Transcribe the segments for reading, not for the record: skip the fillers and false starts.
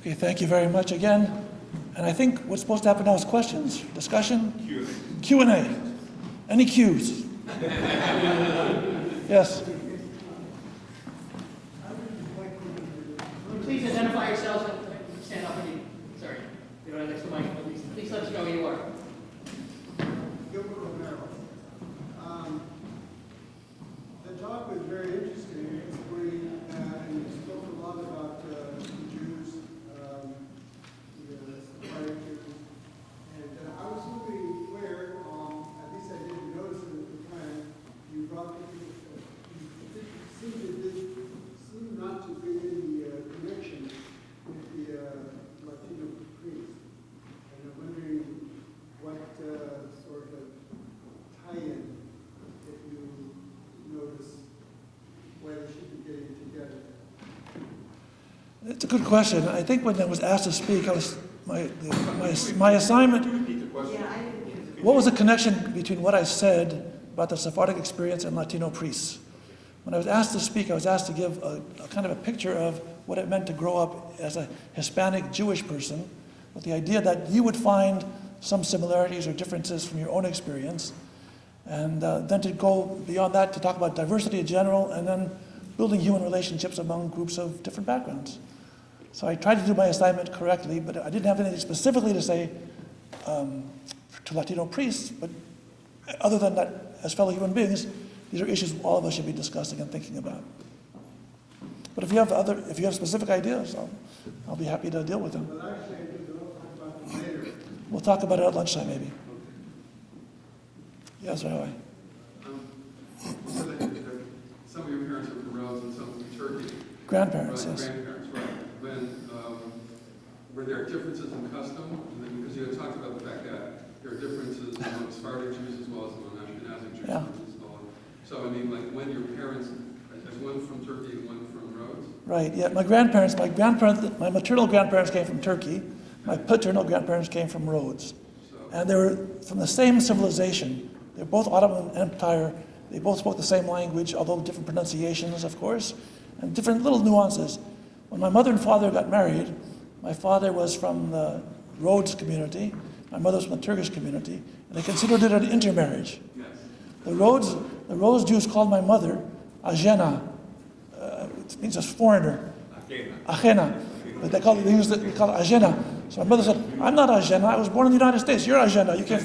Okay, thank you very much again. And I think what's supposed to happen now is questions, discussion? Q&A. Any Qs? Yes. Please identify yourselves and stand up when you, sorry, you don't have next to the mic, but please let us know who you are. The talk was very interesting this morning, and you spoke a lot about the Jews, the Sephardic Jews, and I was wondering where, at least I didn't notice it at the time, you brought people, you seemed not to bring in the connection with the Latino priests, and I'm wondering what sort of tie-in that you notice why they should be getting together. It's a good question. I think when I was asked to speak, I was my assignment. What was the connection between what I said about the Sephardic experience and Latino priests? When I was asked to speak, I was asked to give a kind of a picture of what it meant to grow up as a Hispanic Jewish person, with the idea that you would find some similarities or differences from your own experience, and then to go beyond that to talk about diversity in general, and then building human relationships among groups of different backgrounds. So I tried to do my assignment correctly, but I didn't have anything specifically to say to Latino priests, but other than that, as fellow human beings, these are issues all of us should be discussing and thinking about. But if you have specific ideas, I'll be happy to deal with them. Well, actually, we'll talk about them later. We'll talk about it at lunchtime, maybe. Yes, Rabbi. So some of your parents are from Rhodes and some from Turkey. Grandparents, Right, yes. grandparents, right. When, were there differences in custom? Because you had talked about the fact that there are differences among Sephardic Jews as well as among Ashkenazic Jews. Yeah. And so on. So, I mean, like when your parents, there's one from Turkey and one from Rhodes? Right, yeah. My maternal grandparents came from Turkey. My paternal grandparents came from Rhodes. And they were from the same civilization. They're both Ottoman Empire. They both spoke the same language, although different pronunciations, of course, and different little nuances. When my mother and father got married, my father was from the Rhodes community, my mother was from the Turkish community, and they considered it an intermarriage. Yes. The Rhodes Jews called my mother Ajena, it means a foreigner, Ajena, but we call it Ajena. So my mother said, "I'm not Ajena, I was born in the United States, you're Ajena, you can't."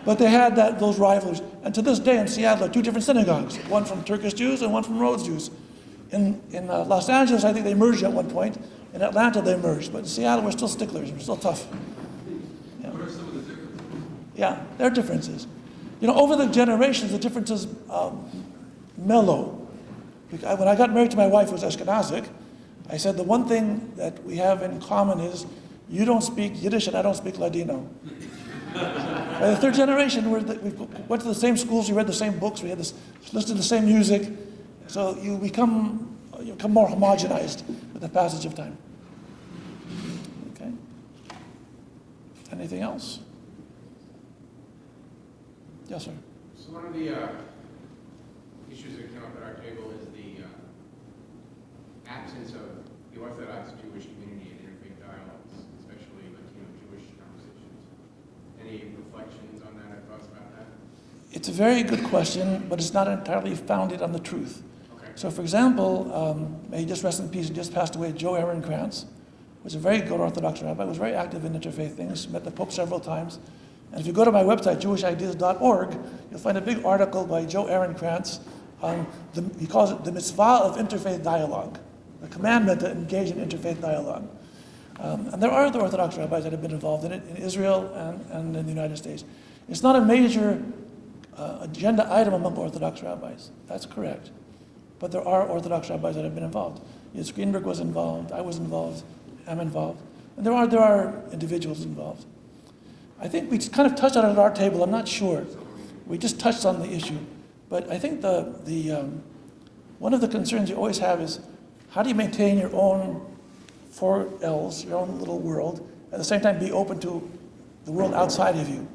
But they had those rivalries. And to this day in Seattle are two different synagogues, one from Turkish Jews and one from Rhodes Jews. In Los Angeles, I think they merged at one point. In Atlanta, they merged. But in Seattle, we're still sticklers. We're still tough. Yeah. What are some of the differences? Yeah, there are differences. You know, over the generations, the differences mellow. When I got married to my wife, who was Ashkenazic, I said the one thing that we have in common is you don't speak Yiddish and I don't speak Ladino. By the third generation, we went to the same schools, we read the same books, we listened to the same music. So you become more homogenized with the passage of time. Okay. Anything else? Yes, sir. So one of the issues that came up at our table is the absence of the Orthodox Jewish community in interfaith dialogues, especially Latino Jewish conversations. Any reflections on that or thoughts about that? It's a very good question, but it's not entirely founded on the truth. Okay. So, for example, may he just rest in peace, he just passed away, Joe Aaron Krantz was a very good Orthodox rabbi, was very active in interfaith things, met the Pope several times. And if you go to my website, jewishideas.org, you'll find a big article by Joe Aaron Krantz on, he calls it the mitzvah of interfaith dialogue, the commandment to engage in interfaith dialogue. And there are other Orthodox rabbis that have been involved in it, in Israel and in the United States. It's not a major agenda item among Orthodox rabbis, that's correct. But there are Orthodox rabbis that have been involved. Yitzhak Greenberg was involved, I was involved, am involved. And there are individuals involved. I think we kind of touched on it at our table, I'm not sure. We just touched on the issue. But I think one of the concerns you always have is, how do you maintain your own 4 L's, your own little world, at the same time be open to the world outside of you?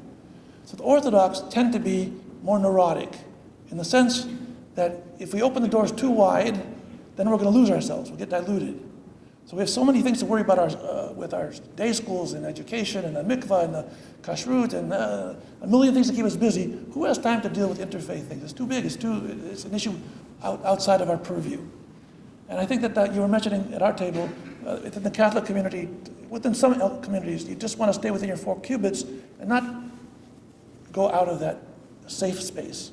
So the Orthodox tend to be more neurotic, in the sense that if we open the doors too wide, then we're going to lose ourselves. We'll get diluted. So we have so many things to worry about with our day schools and education and the mikvah and the kashrut and a million things to keep us busy. Who has time to deal with interfaith things? It's too big. It's an issue outside of our purview. And I think that you were mentioning at our table, within the Catholic community, within some communities, you just want to stay within your 4 cubits and not go out of that safe space.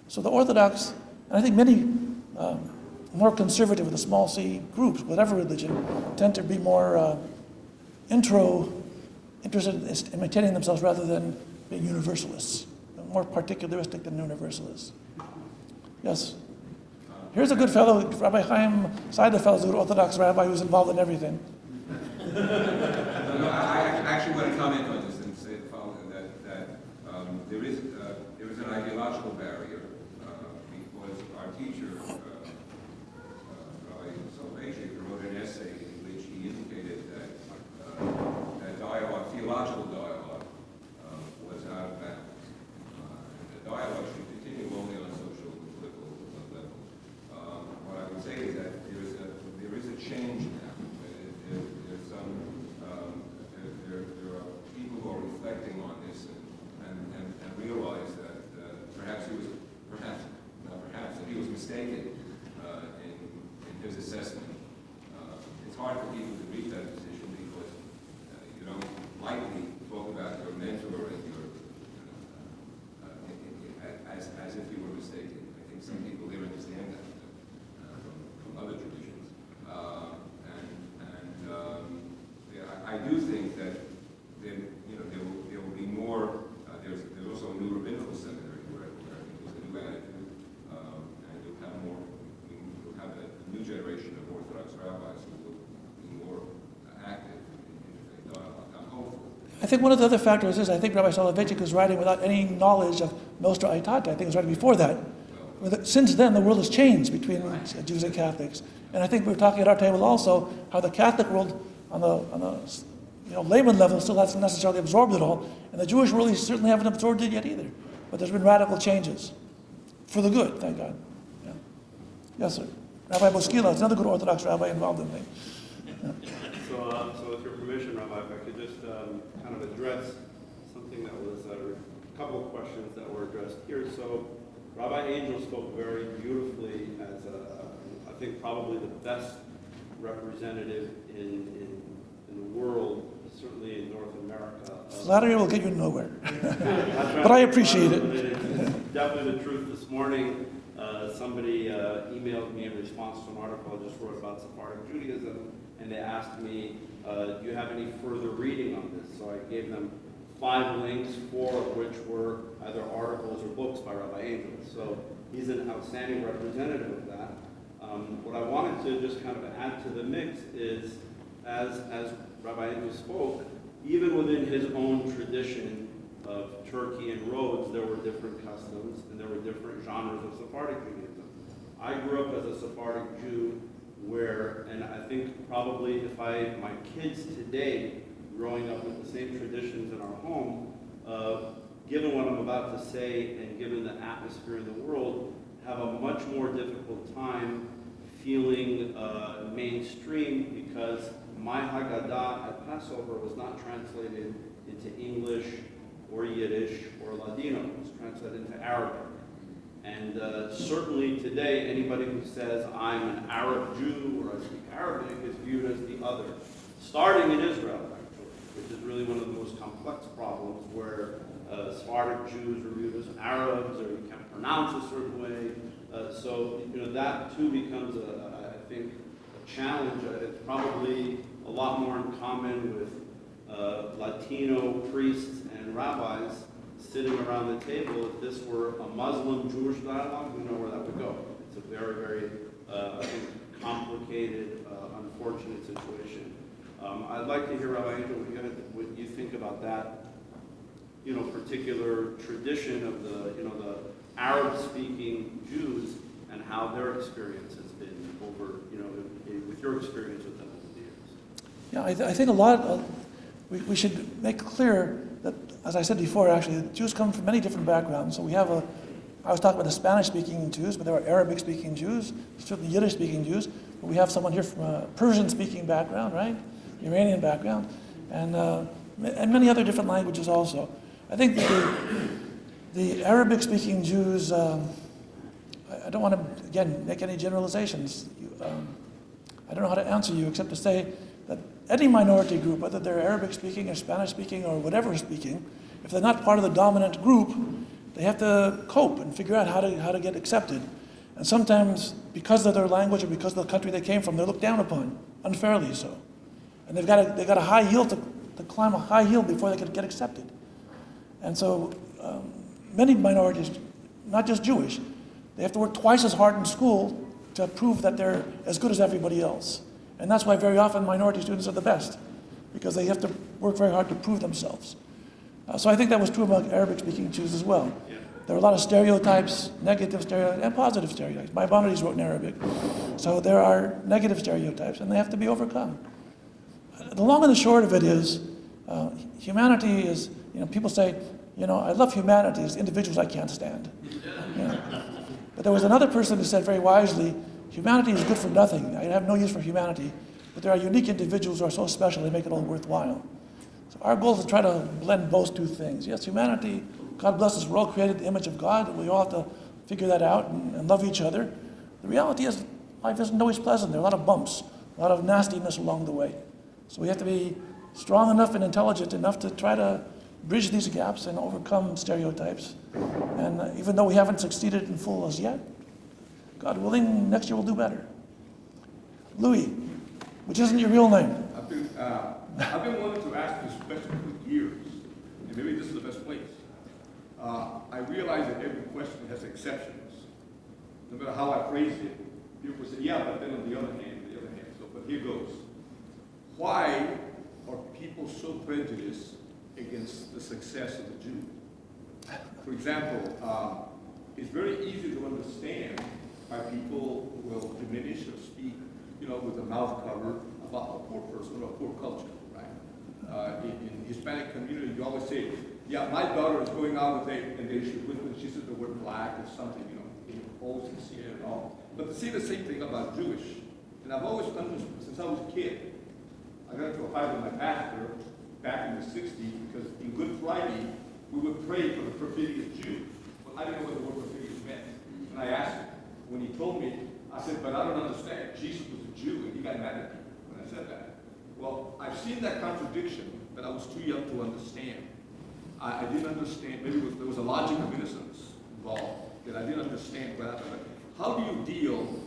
So the Orthodox, and I think many more conservative with the small c groups, whatever religion, tend to be more interested in maintaining themselves rather than being universalists, more particularistic than universalists. Yes. Here's a good fellow, Rabbi Chaim Seidelfeld, is an Orthodox rabbi who's involved in everything. No, I actually want to comment on this and say the following, that there is an ideological barrier because our teacher, Rabbi Soloveitchik, wrote an essay in which he indicated that dialogue, theological dialogue, was out of bounds. And the dialogue should continue only on social and political levels. What I would say is that there is a change now. There's some there are people who are reflecting on this and realize that perhaps that he was mistaken in his assessment. It's hard for people to reach that position because you don't likely talk about your mentor and your as if you were mistaken. I think some people here understand that from other traditions. I do think that there will be more. There's also a new rabbinical seminary where I think there's a new attitude, and you'll have a new generation of Orthodox rabbis who will be more active in interfaith dialogue. I'm hopeful. I think one of the other factors is I think Rabbi Soloveitchik was writing without any knowledge of Nostra Aetate. I think he was writing before that. Since then, the world has changed between Jews and Catholics. And I think we were talking at our table also how the Catholic world on the layman level still hasn't necessarily absorbed it all, and the Jewish world certainly haven't absorbed it yet either. But there's been radical changes for the good, thank God. Yeah. Yes, sir. Rabbi Boskila is another good Orthodox rabbi involved in it. Yeah. So with your permission, Rabbi, if I could just kind of address something that was a couple of questions that were addressed here. So Rabbi Angel spoke very beautifully as I think probably the best representative in the world, certainly in North America. Flattery will get you nowhere. But I appreciate it. It's definitely the truth. This morning, somebody emailed me in response to an article I just wrote about Sephardic Judaism, and they asked me, do you have any further reading on this? So I gave them 5 links, 4 of which were either articles or books by Rabbi Angel. So he's an outstanding representative of that. What I wanted to just kind of add to the mix is, as Rabbi Angel spoke, even within his own tradition of Turkey and Rhodes, there were different customs and there were different genres of Sephardic Judaism. I grew up as a Sephardic Jew where, and I think probably if my kids today, growing up with the same traditions in our home, given what I'm about to say and given the atmosphere in the world, have a much more difficult time feeling mainstream because my Haggadah at Passover was not translated into English or Yiddish or Ladino. It was translated into Arabic. And certainly today, anybody who says I'm an Arab Jew or I speak Arabic is viewed as the other. Starting in Israel, actually, which is really one of the most complex problems where Sephardic Jews are viewed as Arabs or you can't pronounce a certain way. So that too becomes, I think, a challenge. It's probably a lot more in common with Latino priests and rabbis sitting around the table. If this were a Muslim-Jewish dialogue, we know where that would go. It's a very, very, I think, complicated, unfortunate situation. I'd like to hear, Rabbi Angel, what you think about that, particular tradition of the Arab-speaking Jews and how their experience has been over, with your experience with them over the years. Yeah, I think we should make clear that, as I said before, actually, Jews come from many different backgrounds. So we have I was talking about the Spanish-speaking Jews, but there are Arabic-speaking Jews, certainly Yiddish-speaking Jews. But we have someone here from a Persian-speaking background, right? Iranian background, and many other different languages also. I think the Arabic-speaking Jews, I don't want to, again, make any generalizations. I don't know how to answer you except to say that any minority group, whether they're Arabic-speaking or Spanish-speaking or whatever speaking, if they're not part of the dominant group, they have to cope and figure out how to get accepted. And sometimes, because of their language or because of the country they came from, they're looked down upon, unfairly so. And they've got a high hill to climb a high hill before they can get accepted. And so many minorities, not just Jewish, they have to work twice as hard in school to prove that they're as good as everybody else. And that's why very often minority students are the best, because they have to work very hard to prove themselves. So I think that was true among Arabic-speaking Jews as well. Yeah. There are a lot of stereotypes, negative stereotypes, and positive stereotypes. Maimonides wrote in Arabic. So there are negative stereotypes, and they have to be overcome. The long and the short of it is, humanity is, people say, I love humanity, it's individuals I can't stand. But there was another person who said very wisely, humanity is good for nothing. I have no use for humanity, but there are unique individuals who are so special they make it all worthwhile. So our goal is to try to blend both two things. Yes, humanity, God bless us, we're all created in the image of God, and we all have to figure that out and love each other. The reality is life isn't always pleasant. There are a lot of bumps, a lot of nastiness along the way. So we have to be strong enough and intelligent enough to try to bridge these gaps and overcome stereotypes. And even though we haven't succeeded in full as yet, God willing, next year we'll do better. Louis, which isn't your real name. I've been wanting to ask this question for years, and maybe this is the best place. I realize that every question has exceptions. No matter how I phrase it, people say, yeah, but then on the other hand, So, but here goes. Why are people so prejudiced against the success of the Jew? For example, it's very easy to understand why people will diminish or speak, with a mouth cover about a poor person or a poor culture, right? In Hispanic community, you always say, yeah, my daughter is going out with and they should, when she says the word black or something, in holes and see it and all. But to say the same thing about Jewish, and I've always understood since I was a kid, I got into a fight with my pastor back in the 60s because in Good Friday, we would pray for the perfidious Jew. Well, I didn't know what the word perfidious meant. And I asked him, when he told me, I said, but I don't understand. Jesus was a Jew, and he got mad at me when I said that. Well, I've seen that contradiction, but I was too young to understand. I didn't understand. Maybe there was a logic of innocence involved that I didn't understand. But how do you deal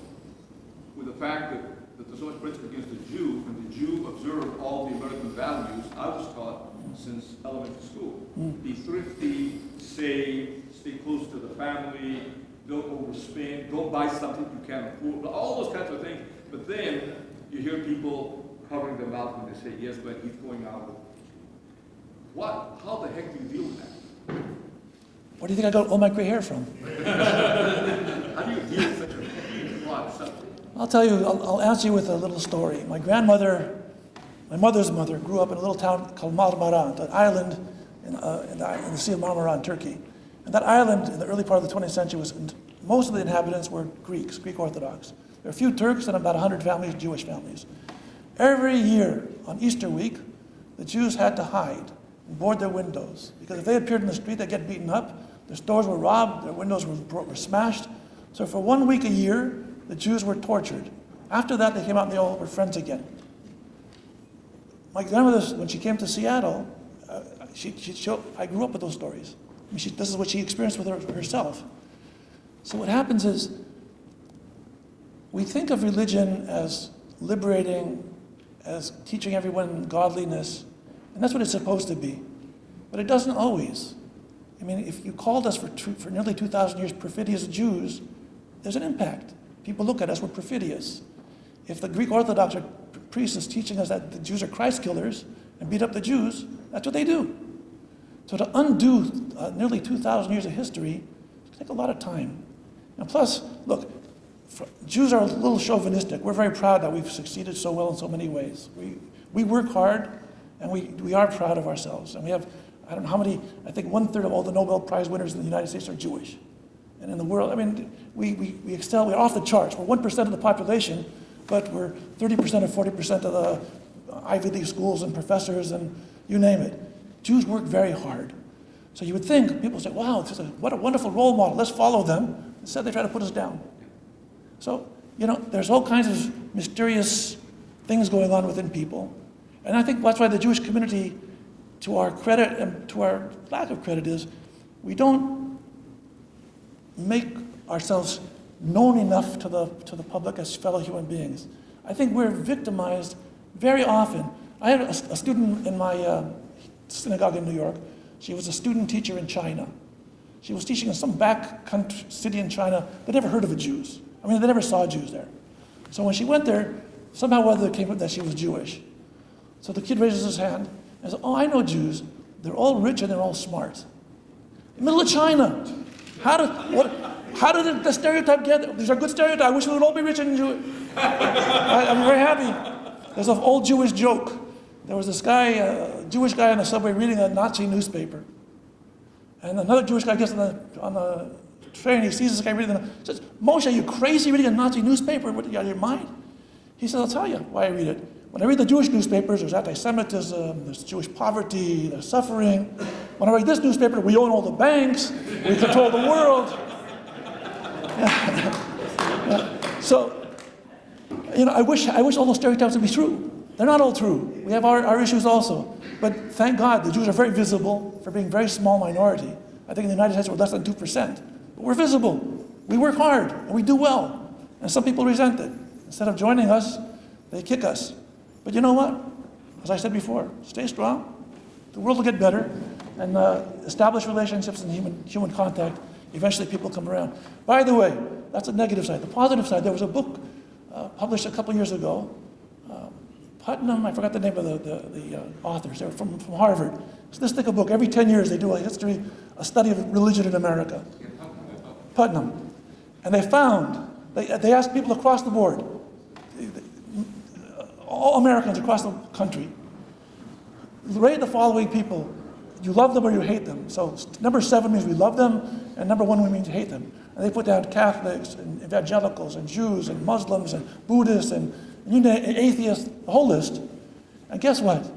with the fact that there's so much prejudice against the Jew, when the Jew observed all the American values I was taught since elementary school? Be thrifty, save, stay close to the family, don't overspend, don't buy something you can't afford, all those kinds of things. But then you hear people covering their mouth when they say, yes, but he's going out with. How the heck do you deal with that? Where do you think I got all my gray hair from? How do you deal with such a broad subject? I'll tell you, I'll answer you with a little story. My mother's mother, grew up in a little town called Marmara, an island in the Sea of Marmara in Turkey. And that island, in the early part of the 20th century, most of the inhabitants were Greeks, Greek Orthodox. There were a few Turks and about 100 families, Jewish families. Every year, on Easter week, the Jews had to hide and board their windows, because if they appeared in the street, they'd get beaten up, their stores were robbed, their windows were smashed. So for 1 week a year, the Jews were tortured. After that, they came out and they all were friends again. My grandmother, when she came to Seattle, I grew up with those stories. This is what she experienced with herself. So what happens is, we think of religion as liberating, as teaching everyone godliness, and that's what it's supposed to be. But it doesn't always. If you called us for nearly 2,000 years perfidious Jews, there's an impact. People look at us, we're perfidious. If the Greek Orthodox priest is teaching us that the Jews are Christ killers and beat up the Jews, that's what they do. So to undo nearly 2,000 years of history, it takes a lot of time. And plus, look, Jews are a little chauvinistic. We're very proud that we've succeeded so well in so many ways. We work hard, and we are proud of ourselves. And we have, I don't know how many, I think 1/3 of all the Nobel Prize winners in the United States are Jewish. And in the world, I mean, we excel, we're off the charts. We're 1% of the population, but we're 30% or 40% of the Ivy League schools and professors and you name it. Jews work very hard. So you would think, people say, wow, what a wonderful role model, let's follow them. Instead, they try to put us down. So, there's all kinds of mysterious things going on within people. And I think that's why the Jewish community, to our credit and to our lack of credit, is we don't make ourselves known enough to the public as fellow human beings. I think we're victimized very often. I had a student in my synagogue in New York. She was a student teacher in China. She was teaching in some back country city in China. They never heard of the Jews. I mean, they never saw Jews there. So when she went there, somehow or other it came up that she was Jewish. So the kid raises his hand and says, oh, I know Jews. They're all rich and they're all smart. In the middle of China. How did the stereotype get there? These are good stereotypes. I wish we would all be rich and Jewish. I'm very happy. There's an old Jewish joke. There was this guy, a Jewish guy on the subway reading a Nazi newspaper. And another Jewish guy gets on the train, he sees this guy reading it, says, Moshe, are you crazy reading a Nazi newspaper? What, are you out of your mind? He says, I'll tell you why I read it. When I read the Jewish newspapers, there's anti-Semitism, there's Jewish poverty, there's suffering. When I read this newspaper, we own all the banks, we control the world. So, I wish all those stereotypes would be true. They're not all true. We have our issues also. But thank God, the Jews are very visible for being a very small minority. I think in the United States we're less than 2%. But we're visible. We work hard, and we do well. And some people resent it. Instead of joining us, they kick us. But you know what? As I said before, stay strong. The world will get better. And establish relationships and human contact. Eventually people come around. By the way, that's the negative side. The positive side, there was a book published a couple years ago. Putnam, I forgot the name of the authors. They were from Harvard. It's this thick a book. Every 10 years they do a study of religion in America. Putnam. And they found, they asked people across the board, all Americans across the country, rate the following people. You love them or you hate them. So number 7 means we love them, and number 1 means we hate them. And they put down Catholics and evangelicals and Jews and Muslims and Buddhists and atheists, the whole list. And guess what?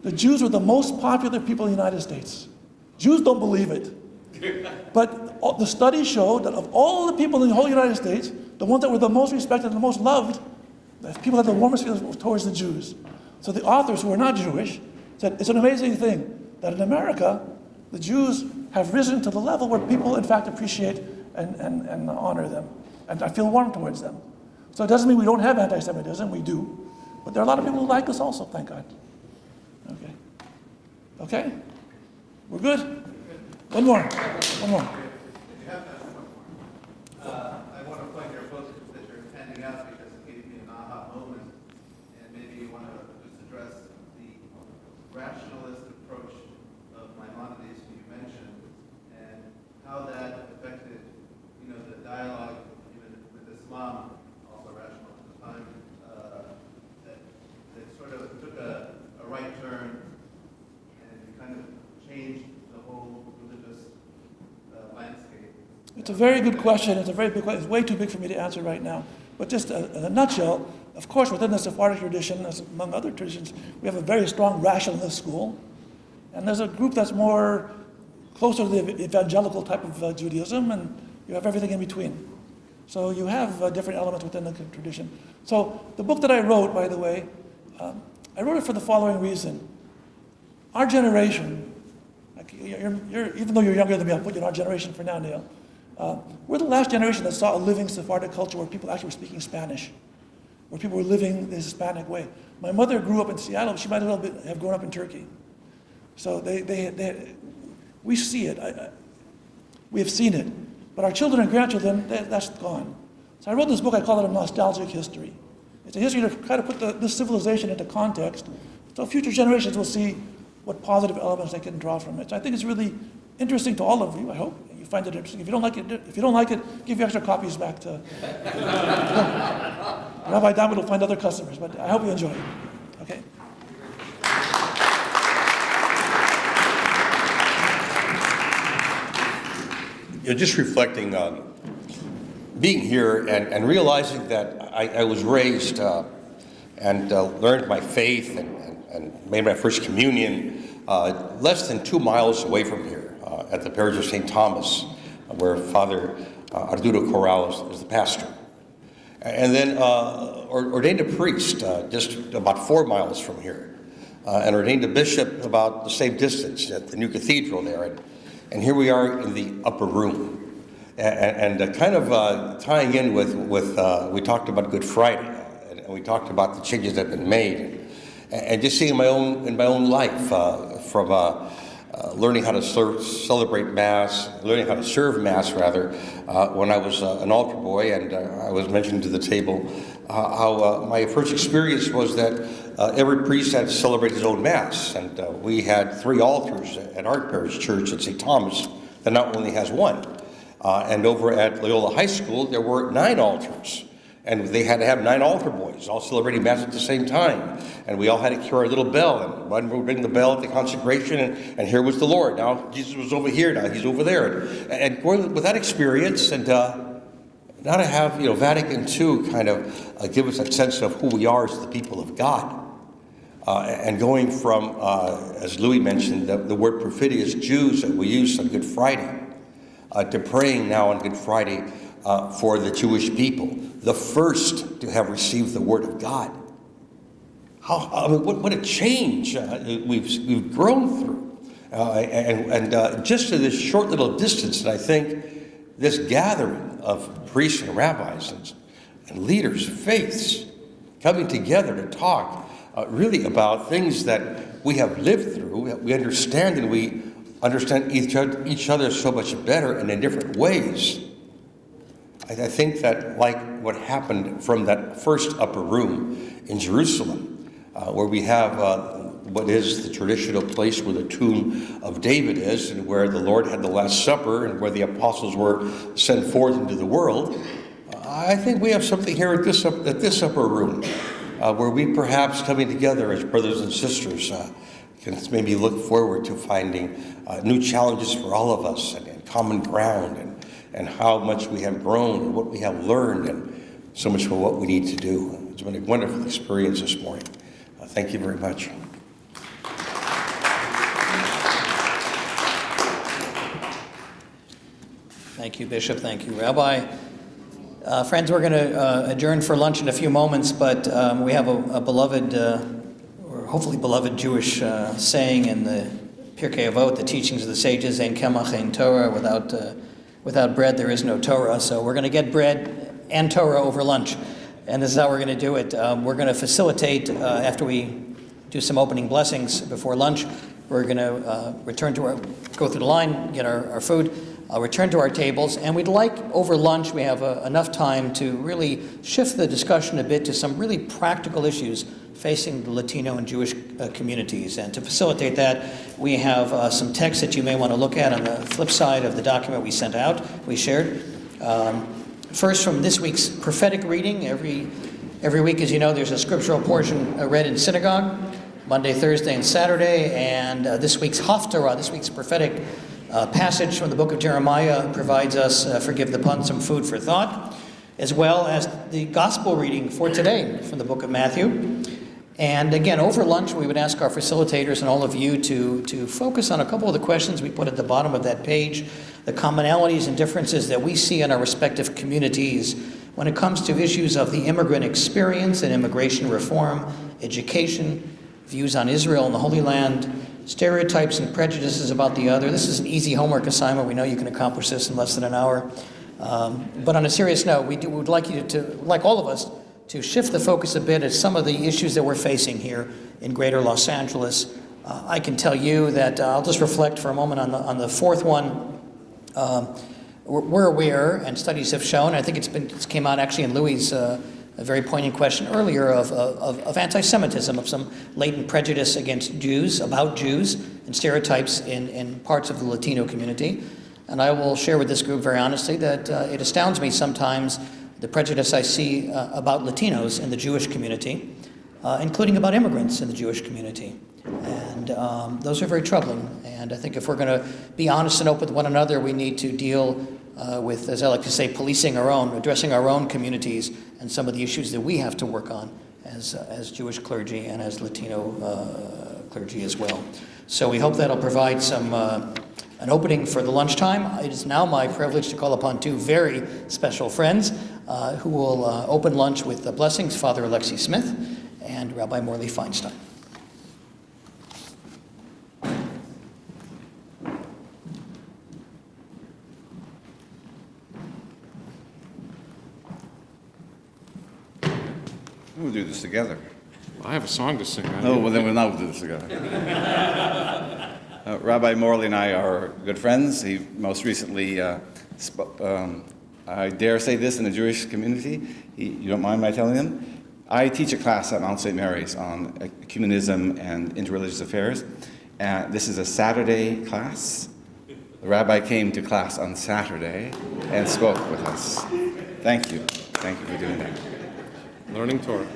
The Jews were the most popular people in the United States. Jews don't believe it. But the studies showed that of all the people in the whole United States, the ones that were the most respected and the most loved, the people had the warmest feelings towards the Jews. So the authors who are not Jewish said it's an amazing thing that in America, the Jews have risen to the level where people in fact appreciate and honor them. And I feel warm towards them. So it doesn't mean we don't have anti-Semitism, we do. But there are a lot of people who like us also, thank God. Okay? Okay? We're good? One more. I want to point your book that you're handing out because it gave me an aha moment. And maybe you want to just address the rationalist approach of Maimonides you mentioned and how that affected, the dialogue even with Islam, also rational at the time, that sort of took a right turn and kind of changed the whole religious landscape. It's a very good question. It's a very big question. It's way too big for me to answer right now. But just in a nutshell, of course, within the Sephardic tradition, as among other traditions, we have a very strong rationalist school. And there's a group that's more closer to the evangelical type of Judaism, and you have everything in between. So you have different elements within the tradition. So the book that I wrote, by the way, I wrote it for the following reason. Our generation, even though you're younger than me, I'll put you in our generation for now, Neil. We're the last generation that saw a living Sephardic culture where people actually were speaking Spanish, where people were living the Hispanic way. My mother grew up in Seattle. She might as well have grown up in Turkey. So we see it. We have seen it. But our children and grandchildren, that's gone. So I wrote this book, I call it a nostalgic history. It's a history to try to put this civilization into context so future generations will see what positive elements they can draw from it. So I think it's really interesting to all of you, I hope. You find it interesting. If you don't like it, give your extra copies back to Rabbi David will find other customers, but I hope you enjoy it. Okay? just reflecting on being here and realizing that I was raised and learned my faith and made my first communion less than 2 miles away from here at the parish of St. Thomas, where Father Arturo Corral is the pastor. And then ordained a priest just about 4 miles from here, and ordained a bishop about the same distance at the new cathedral there. And here we are in the upper room. And kind of tying in with we talked about Good Friday, and we talked about the changes that have been made, and just seeing in my own life from learning how to celebrate Mass, learning how to serve Mass rather, when I was an altar boy, and I was mentioned to the table how my first experience was that every priest had to celebrate his own Mass, and we had 3 altars at our parish church at St. Thomas that not only has one. And over at Loyola High School, there were 9 altars. And they had to have 9 altar boys, all celebrating Mass at the same time. And we all had to carry our little bell. And one would ring the bell at the consecration, and here was the Lord. Now, Jesus was over here, now he's over there. And going with that experience, and now to have, Vatican II kind of give us a sense of who we are as the people of God. And going from, as Louis mentioned, the word perfidious Jews that we use on Good Friday, to praying now on Good Friday for the Jewish people, the first to have received the Word of God. What a change we've grown through, and just in this short little distance. And I think this gathering of priests and rabbis and leaders, faiths, coming together to talk really about things that we have lived through, we understand, and we understand each other so much better and in different ways. I think that, like what happened from that first upper room in Jerusalem, where we have what is the traditional place where the tomb of David is, and where the Lord had the Last Supper, and where the apostles were sent forth into the world, I think we have something here at this upper room, where we perhaps coming together as brothers and sisters can maybe look forward to finding new challenges for all of us, and common ground, and how much we have grown, and what we have learned, and so much for what we need to do. It's been a wonderful experience this morning. Thank you very much. Thank you, Bishop. Thank you, Rabbi. Friends, we're going to adjourn for lunch in a few moments, but we have a beloved, or hopefully beloved Jewish saying in the Pirkei Avot, the teachings of the sages, Ein Kemach, Ein Torah, without bread there is no Torah. So we're going to get bread and Torah over lunch, and this is how we're going to do it. We're going to facilitate, after we do some opening blessings before lunch, we're going to go through the line, get our food, return to our tables, and we'd like, over lunch, we have enough time to really shift the discussion a bit to some really practical issues facing the Latino and Jewish communities. And to facilitate that, we have some texts that you may want to look at on the flip side of the document we sent out, we shared. First, from this week's prophetic reading. Every week, as you know, there's a scriptural portion read in synagogue, Monday, Thursday, and Saturday. And this week's Haftarah, this week's prophetic passage from the book of Jeremiah, provides us, forgive the pun, some food for thought, as well as the gospel reading for today from the book of Matthew. And again, over lunch, we would ask our facilitators and all of you to focus on a couple of the questions we put at the bottom of that page, the commonalities and differences that we see in our respective communities when it comes to issues of the immigrant experience and immigration reform, education, views on Israel and the Holy Land, stereotypes and prejudices about the other. This is an easy homework assignment. We know you can accomplish this in less than an hour. But on a serious note, we would like you to, like all of us, to shift the focus a bit at some of the issues that we're facing here in greater Los Angeles. I can tell you that I'll just reflect for a moment on the fourth one. We're aware, and studies have shown, I think it came out actually in Louis' a very poignant question earlier of anti-Semitism, of some latent prejudice against Jews, about Jews, and stereotypes in parts of the Latino community. And I will share with this group very honestly that it astounds me sometimes the prejudice I see about Latinos in the Jewish community, including about immigrants in the Jewish community. And those are very troubling. And I think if we're going to be honest and open with one another, we need to deal with, as I like to say, policing our own, addressing our own communities and some of the issues that we have to work on as Jewish clergy and as Latino clergy as well. So we hope that'll provide an opening for the lunchtime. It is now my privilege to call upon two very special friends who will open lunch with the blessings, Father Alexi Smith and Rabbi Morley Feinstein. We'll do this together. I have a song to sing. Oh, well, then we'll not do this together. Rabbi Morley and I are good friends. He most recently, I dare say this in the Jewish community. You don't mind my telling them? I teach a class at Mount St. Mary's on ecumenism and interreligious affairs. This is a Saturday class. The rabbi came to class on Saturday and spoke with us. Thank you. Thank you for doing that. Learning Torah.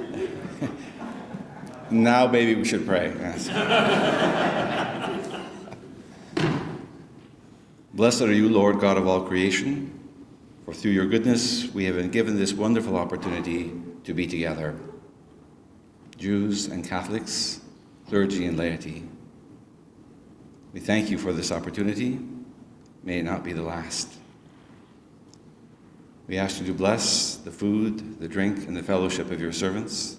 Now maybe we should pray. Yes. Blessed are you, Lord God of all creation, for through your goodness we have been given this wonderful opportunity to be together, Jews and Catholics, clergy and laity. We thank you for this opportunity. May it not be the last. We ask you to bless the food, the drink, and the fellowship of your servants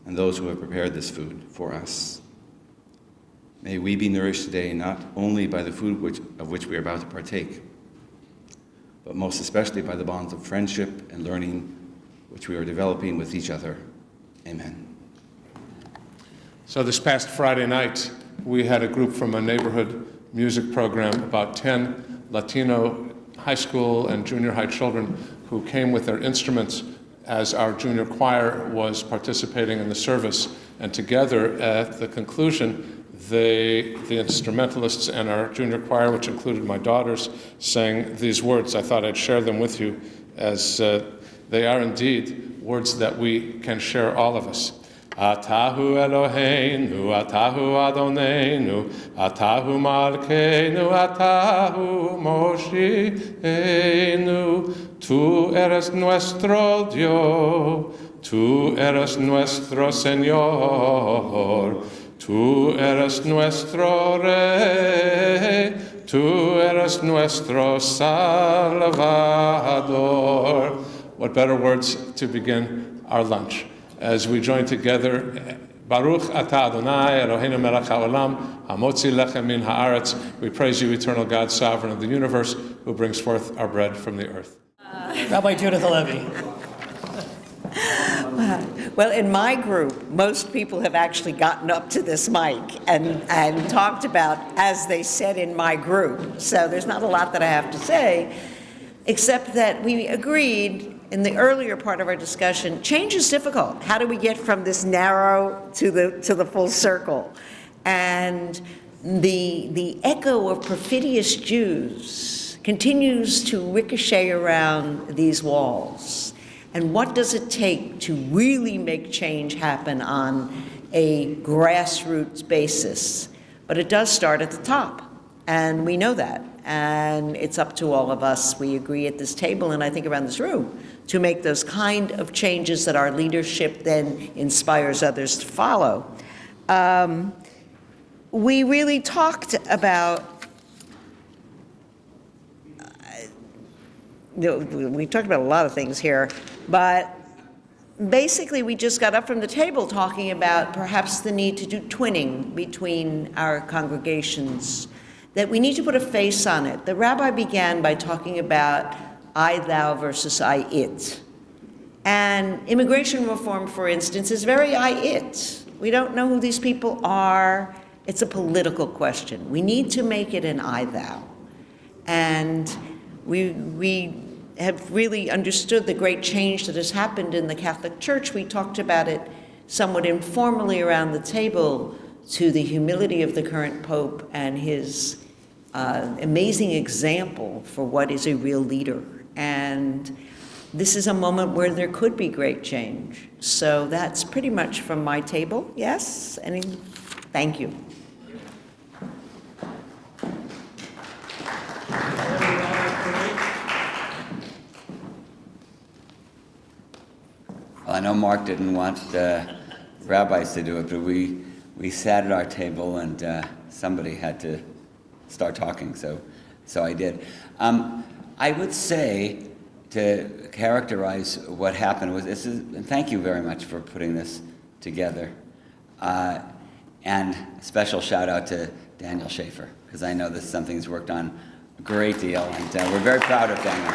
and those who have prepared this food for us. May we be nourished today not only by the food of which we are about to partake, but most especially by the bonds of friendship and learning which we are developing with each other. Amen. So this past Friday night, we had a group from a neighborhood music program, about 10 Latino high school and junior high children who came with their instruments as our junior choir was participating in the service. And together, at the conclusion, the instrumentalists and our junior choir, which included my daughters, sang these words. I thought I'd share them with you, as they are indeed words that we can share, all of us. Atahu Eloheinu, Atahu Adonenu, Atahu Malkeinu, Atahu Moshienu. Tú eres nuestro Dios, tú eres nuestro Señor, tú eres nuestro Rey, tú eres nuestro Salvador. What better words to begin our lunch as we join together. Baruch atah Adonai Eloheinu melech haolam hamotzi lechem min haaretz. We praise you, eternal God, sovereign of the universe, who brings forth our bread from the earth. Rabbi Judith Halevi. Well, in my group, most people have actually gotten up to this mic and talked about, as they said in my group. So there's not a lot that I have to say, except that we agreed in the earlier part of our discussion, change is difficult. How do we get from this narrow to the full circle? And the echo of perfidious Jews continues to ricochet around these walls. And what does it take to really make change happen on a grassroots basis? But it does start at the top, and we know that. And it's up to all of us, we agree at this table, and I think around this room, to make those kind of changes that our leadership then inspires others to follow. We really talked about we talked about a lot of things here, but basically we just got up from the table talking about perhaps the need to do twinning between our congregations, that we need to put a face on it. The rabbi began by talking about I, thou versus I, it. And immigration reform, for instance, is very I, it. We don't know who these people are. It's a political question. We need to make it an I, thou. And we have really understood the great change that has happened in the Catholic Church. We talked about it somewhat informally around the table, to the humility of the current Pope and his amazing example for what is a real leader. And this is a moment where there could be great change. So that's pretty much from my table. Yes? Thank you. Well, I know Mark didn't want rabbis to do it, but we sat at our table and somebody had to start talking, so I did. I would say, to characterize what happened was this is, and thank you very much for putting this together. And a special shout out to Daniel Schaefer, because I know this is something he's worked on a great deal, and we're very proud of Daniel.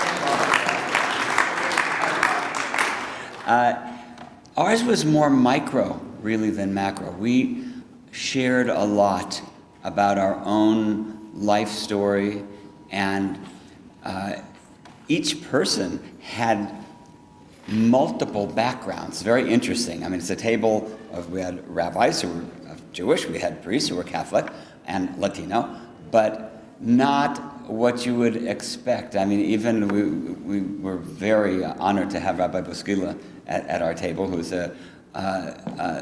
Ours was more micro, really, than macro. We shared a lot about our own life story, and each person had multiple backgrounds. Very interesting. I mean, it's a table of, we had rabbis who were Jewish, we had priests who were Catholic and Latino, but not what you would expect. I mean, even we were very honored to have Rabbi Buskila at our table, who's a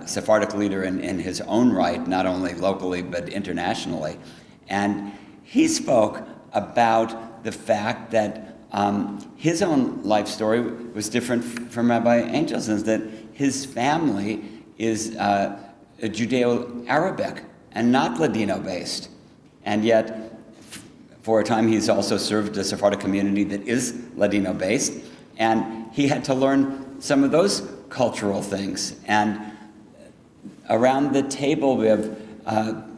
Sephardic leader in his own right, not only locally but internationally. And he spoke about the fact that his own life story was different from Rabbi Angel's, in that his family is Judeo-Arabic and not Ladino-based. And yet, for a time, he's also served a Sephardic community that is Ladino-based, and he had to learn some of those cultural things. And around the table, we have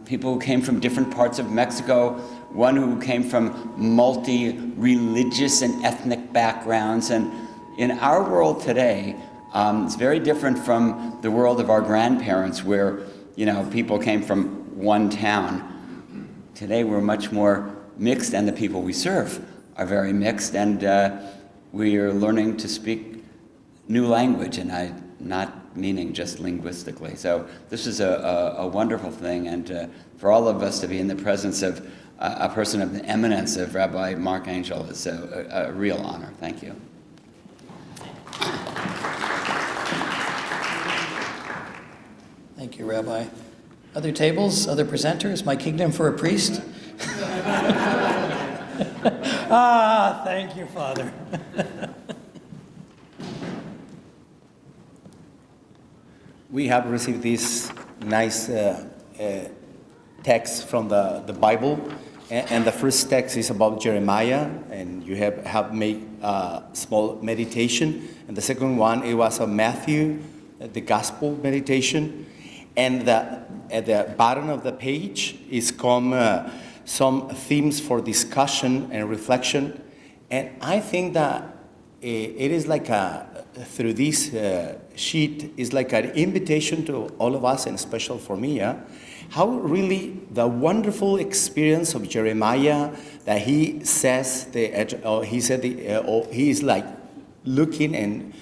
people who came from different parts of Mexico, one who came from multi-religious and ethnic backgrounds. And in our world today, it's very different from the world of our grandparents, where, you know, people came from one town. Today, we're much more mixed, and the people we serve are very mixed, and we are learning to speak new language, and I'm not meaning just linguistically. So this is a wonderful thing, and for all of us to be in the presence of a person of the eminence of Rabbi Mark Angel is a real honor. Thank you. Thank you, Rabbi. Other tables, other presenters? My kingdom for a priest? Thank you, Father. We have received this nice text from the Bible, and the first text is about Jeremiah, and you have made a small meditation, and the second one, it was of Matthew, the gospel meditation, and at the bottom of the page is come some themes for discussion and reflection, and I think that it is like through this sheet is like an invitation to all of us, and especially for me, how really the wonderful experience of Jeremiah that he says he is like looking and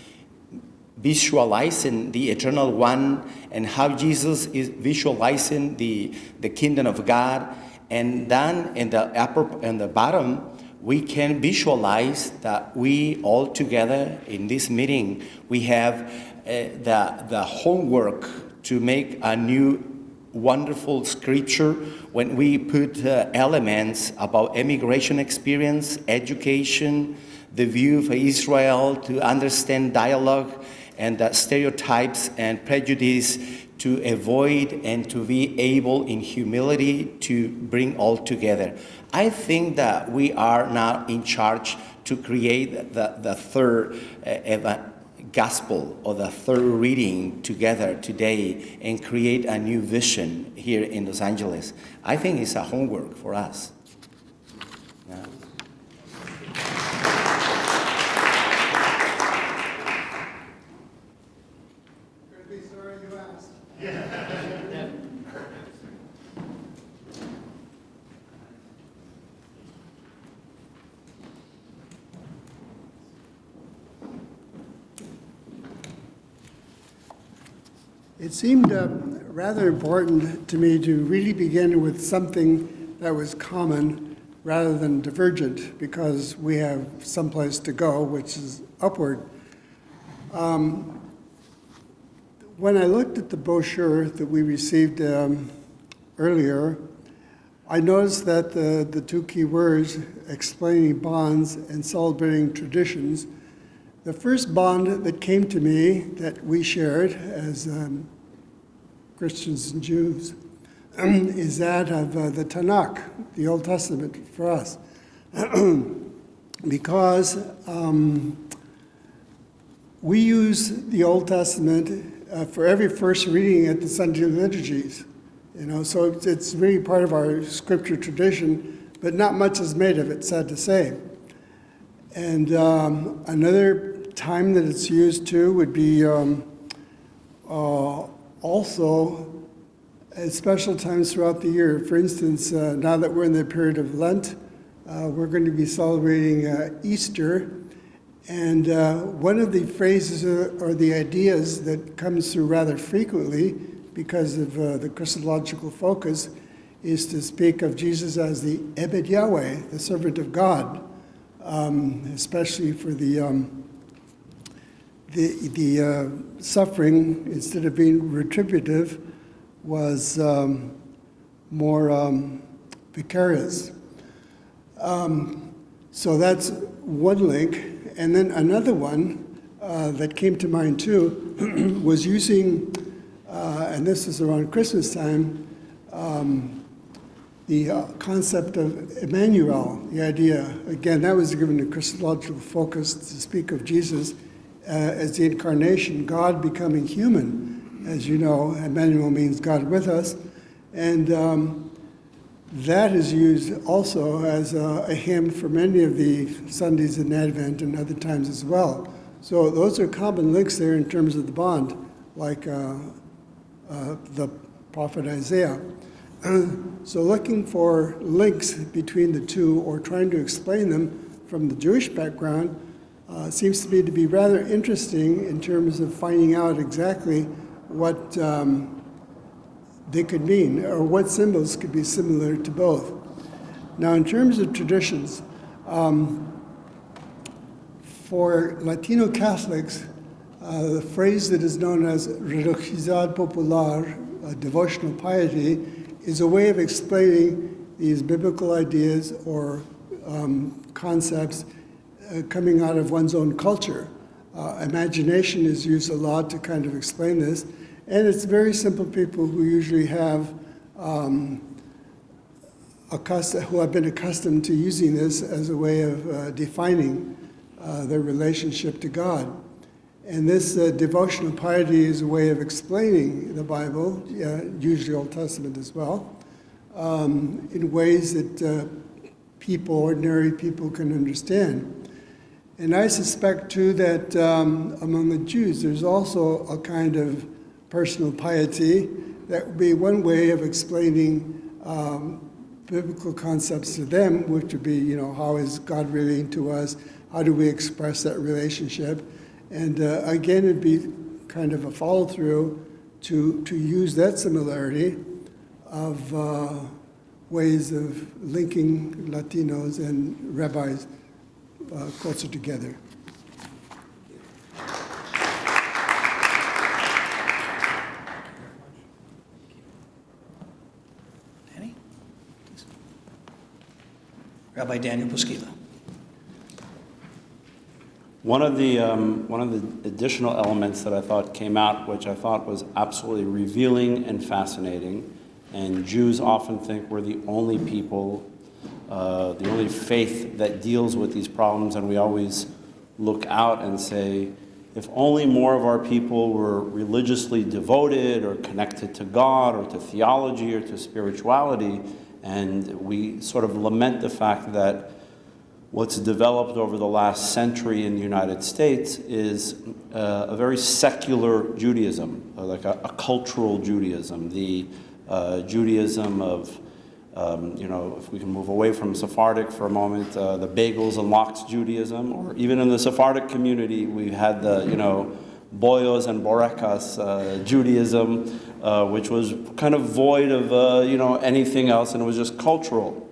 visualizing the eternal one, and how Jesus is visualizing the kingdom of God. And then in the upper and the bottom, we can visualize that we all together in this meeting, we have the homework to make a new wonderful scripture when we put elements about immigration experience, education, the view of Israel, to understand dialogue and stereotypes and prejudice, to avoid and to be able in humility to bring all together. I think that we are now in charge to create the third gospel, or the third reading together today, and create a new vision here in Los Angeles. I think it's a homework for us. Yeah. Sorry you asked. It seemed rather important to me to really begin with something that was common rather than divergent, because we have someplace to go, which is upward. When I looked at the brochure that we received earlier, I noticed that the two key words, explaining bonds and celebrating traditions, The first bond that came to me that we shared as Christians and Jews is that of the Tanakh, the Old Testament for us. Because we use the Old Testament for every first reading at the Sunday liturgies. So it's really part of our scripture tradition, but not much is made of it, sad to say. And another time that it's used too would be also at special times throughout the year. For instance, now that we're in the period of Lent, we're going to be celebrating Easter. And one of the phrases or the ideas that comes through rather frequently because of the Christological focus is to speak of Jesus as the Ebed Yahweh, the servant of God, especially for the suffering, instead of being retributive, was more vicarious. So that's one link. And then another one that came to mind too was using, and this is around Christmas time, the concept of Emmanuel, the idea, again, that was given a Christological focus to speak of Jesus as the incarnation, God becoming human. As you know, Emmanuel means God with us. And that is used also as a hymn for many of the Sundays in Advent and other times as well. So those are common links there in terms of the bond, like the prophet Isaiah. So looking for links between the two or trying to explain them from the Jewish background seems to me to be rather interesting in terms of finding out exactly what they could mean, or what symbols could be similar to both. Now, in terms of traditions, for Latino Catholics, the phrase that is known as religiosidad popular, devotional piety, is a way of explaining these biblical ideas or concepts coming out of one's own culture. Imagination is used a lot to kind of explain this. And it's very simple people who usually have who have been accustomed to using this as a way of defining their relationship to God. And this devotional piety is a way of explaining the Bible, usually Old Testament as well, in ways that ordinary people can understand. And I suspect too that among the Jews there's also a kind of personal piety that would be one way of explaining biblical concepts to them, which would be, how is God relating to us? How do we express that relationship? And again, it'd be kind of a follow-through to use that similarity of ways of linking Latinos and rabbis closer together. Rabbi Daniel Puskila. One of the additional elements that I thought came out, which I thought was absolutely revealing and fascinating, and Jews often think we're the only people, the only faith that deals with these problems, and we always look out and say, if only more of our people were religiously devoted or connected to God or to theology or to spirituality. And we sort of lament the fact that what's developed over the last century in the United States is a very secular Judaism, like a cultural Judaism, the Judaism of, if we can move away from Sephardic for a moment, the bagels and lox Judaism, or even in the Sephardic community, we had the, boyos and borekas Judaism, which was kind of void of anything else, and it was just cultural.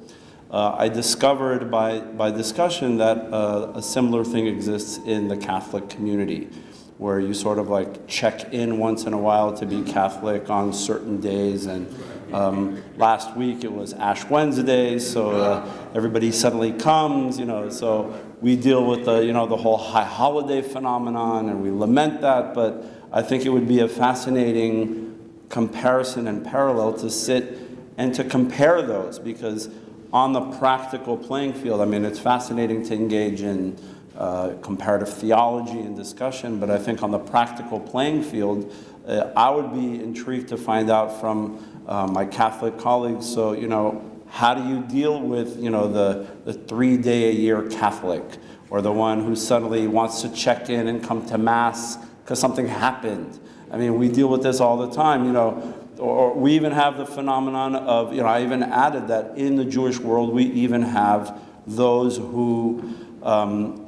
I discovered by discussion that a similar thing exists in the Catholic community, where you sort of like check in once in a while to be Catholic on certain days. And last week it was Ash Wednesday, so everybody suddenly comes, so we deal with the whole high holiday phenomenon, and we lament that, but I think it would be a fascinating comparison and parallel to sit and to compare those, because on the practical playing field, I mean, it's fascinating to engage in comparative theology and discussion, but I think on the practical playing field, I would be intrigued to find out from my Catholic colleagues, so, how do you deal with, the 3-day-a-year Catholic, or the one who suddenly wants to check in and come to Mass because something happened? I mean, we deal with this all the time, or we even have the phenomenon of, I even added that in the Jewish world, we even have those who,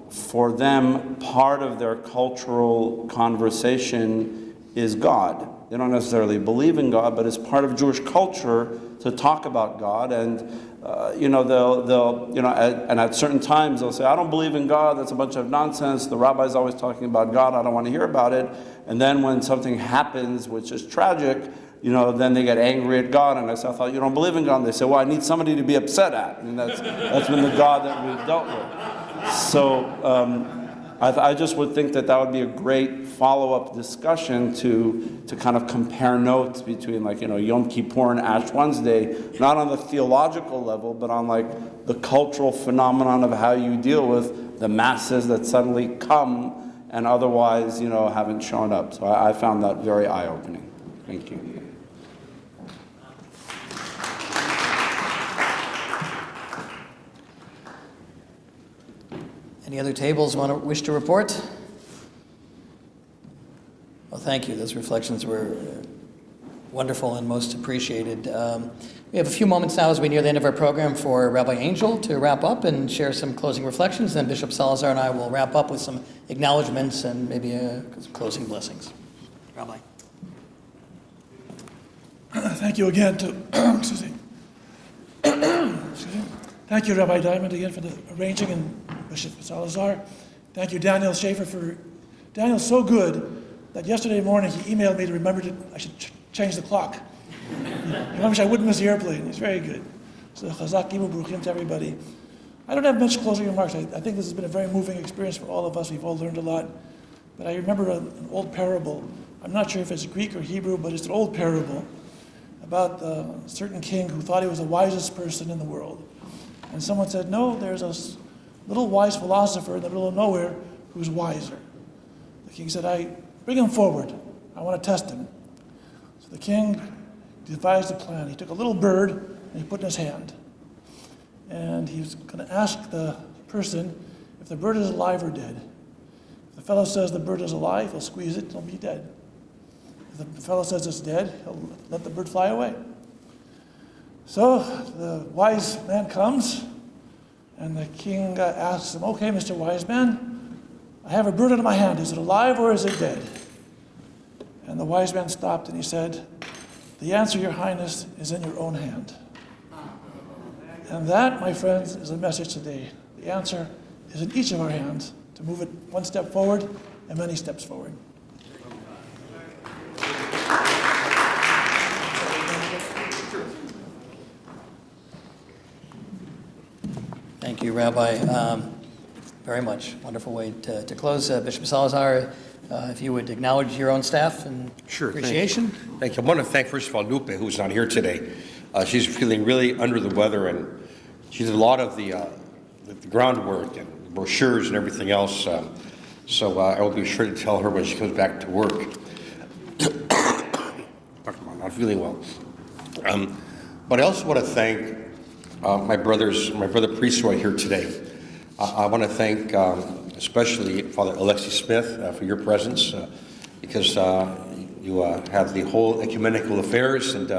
for them, part of their cultural conversation is God. They don't necessarily believe in God, but it's part of Jewish culture to talk about God, and and at certain times they'll say, I don't believe in God, that's a bunch of nonsense, the rabbi's always talking about God, I don't want to hear about it. And then when something happens, which is tragic, then they get angry at God, and I say, I thought you don't believe in God, and they say, well, I need somebody to be upset at, and that's been the God that we've dealt with. So I just would think that would be a great follow-up discussion to kind of compare notes between, like, Yom Kippur and Ash Wednesday, not on the theological level, but on, like, the cultural phenomenon of how you deal with the masses that suddenly come and otherwise, haven't shown up. So I found that very eye-opening. Thank you. Any other tables wish to report? Well, thank you. Those reflections were wonderful and most appreciated. We have a few moments now as we near the end of our program for Rabbi Angel to wrap up and share some closing reflections. Then Bishop Salazar and I will wrap up with some acknowledgments and maybe some closing blessings. Rabbi. Thank you again to, excuse me. Excuse me. Thank you, Rabbi Diamond, again for the arranging, and Bishop Salazar. Thank you, Daniel Schaefer, Daniel's so good that yesterday morning he emailed me to remember I should change the clock. He remembers I wouldn't miss the airplane. He's very good. So chazak imu bruchim to everybody. I don't have much closing remarks. I think this has been a very moving experience for all of us. We've all learned a lot. But I remember an old parable. I'm not sure if it's Greek or Hebrew, but it's an old parable about a certain king who thought he was the wisest person in the world. And someone said, no, there's a little wise philosopher in the middle of nowhere who's wiser. The king said, bring him forward. I want to test him. So the king devised a plan. He took a little bird and he put it in his hand. And he was going to ask the person if the bird is alive or dead. If the fellow says the bird is alive, he'll squeeze it, it'll be dead. If the fellow says it's dead, he'll let the bird fly away. So the wise man comes, and the king asks him, okay, Mr. Wise Man, I have a bird in my hand. Is it alive or is it dead? And the wise man stopped and he said, the answer, Your Highness, is in your own hand. And that, my friends, is a message today. The answer is in each of our hands to move it one step forward and many steps forward. Thank you, Rabbi, very much. Wonderful way to close. Bishop Salazar, if you would acknowledge your own staff and appreciation. Thank you. I want to thank, first of all, Lupe, who's not here today. She's feeling really under the weather, and she did a lot of the groundwork and brochures and everything else. So I will be sure to tell her when she comes back to work. Not feeling well. But I also want to thank my brother priests who are here today. I want to thank especially Father Alexi Smith for your presence, because you have the whole ecumenical affairs, and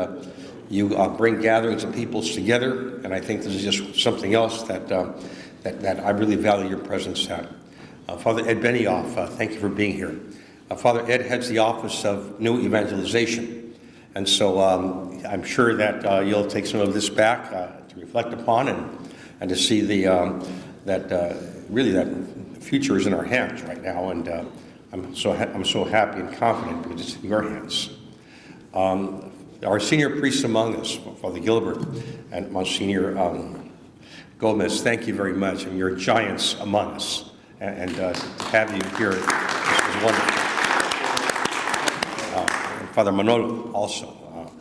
you bring gatherings of peoples together, and I think this is just something else that I really value your presence at. Father Ed Benioff, thank you for being here. Father Ed heads the Office of New Evangelization, and so I'm sure that you'll take some of this back to reflect upon and to see that really that future is in our hands right now, and I'm so happy and confident because it's in your hands. Our senior priests among us, Father Gilbert and Monsignor Gomez, thank you very much. And you're giants among us. And to have you here is wonderful. And Father Manolo also.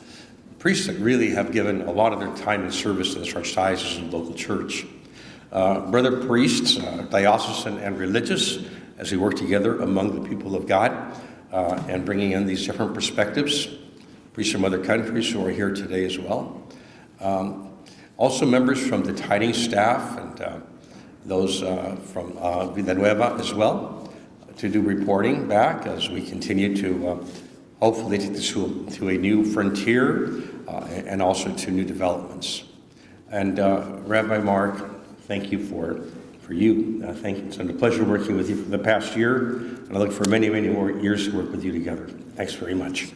Priests that really have given a lot of their time and service to this archdiocese and local church. Brother priests, diocesan and religious, as we work together among the people of God and bringing in these different perspectives. Priests from other countries who are here today as well. Also members from the tithing staff and those from Villanueva as well to do reporting back as we continue to hopefully take this to a new frontier and also to new developments. And Rabbi Mark, thank you for you. Thank you. It's been a pleasure working with you for the past year, and I look for many, many more years to work with you together. Thanks very much.